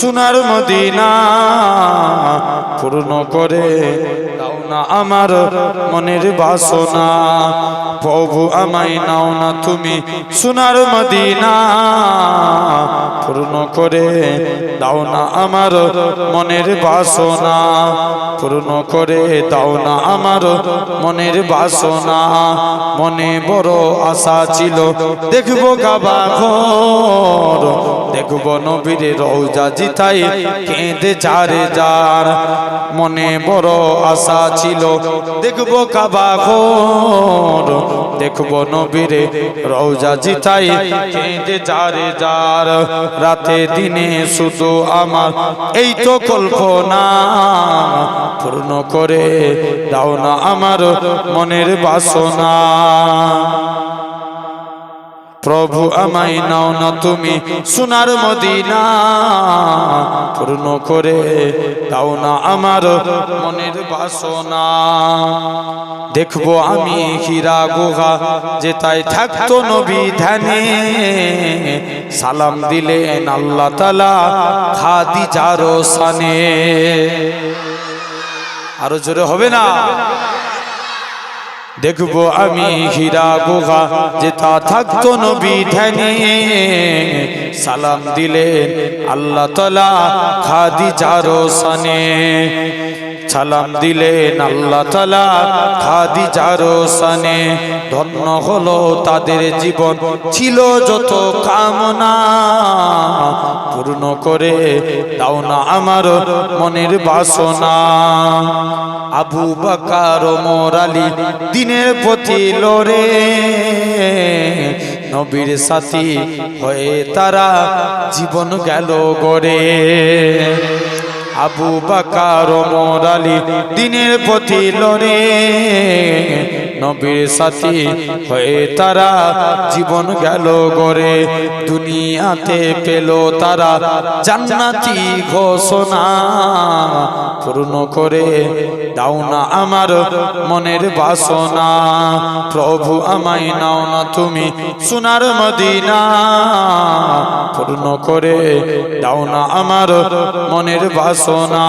সোনার মদিনা পূর্ণ করে দাও না আমার মনের বাসনা। প্রভু আমায় নাও না তুমি সোনার মদিনা পূর্ণ করে দাও না আমার মনের বাসনা। পূর্ণ করে দাও না আমার মনের বাসনা। মনে বড় আশা ছিল দেখব কাবা ঘর, দেখব নবীর রওজা জিতাই কেঁদে যারে যার। মনে বড় আশা ছিল দেখব কাবা ঘর, দেখব নবীর রওজা জিতাই কেঁদে যারে যার। রাতে দিনে শুধু আমার এই তো কল্পনা, পূর্ণ করে দাও না আমার মনের বাসনা। প্রভু আমায় নাও না তুমি সোনার মদিনা পূর্ণ করে দাও না আমার মনের বাসনা। দেখবো আমি হীরা গুহা যেটাই থাকতো নবী ধ্যানে, সালাম দিলেন আল্লাহ তাআলা খাদিজার শানে। আরো জোরে হবে না? দেখবো আমি হীরা গুহা যেটা থাকতো নবী ধ্যানে, সালাম দিলেন আল্লাহ তাআলা খাদিজার শানে। সালাম দিলেন আল্লাহ তাআলা খাদিজার শানে। ধন্য হলো তাদের জীবন ছিল যত কামনা, পূর্ণ করে দাও না আমার মনের বাসনা। আবু বকর ওমর আলী দিনের প্রতি লড়ে, নবীর সাথী হয়ে তারা জীবন গেল গড়ে। আবু বকর ওমর আলী দিনের প্রতি লড়ে, নবীর সাথী হয়ে তারা জীবন গেল গড়ে। দুনিয়াতে পেল তারা জান্নাতি ঘোষণা, পূর্ণ করে দাও না আমার মনের বাসনা। প্রভু আমায় নাও না তুমি সোনার মদিনা পূর্ণ করে দাও না আমার মনের বাসনা।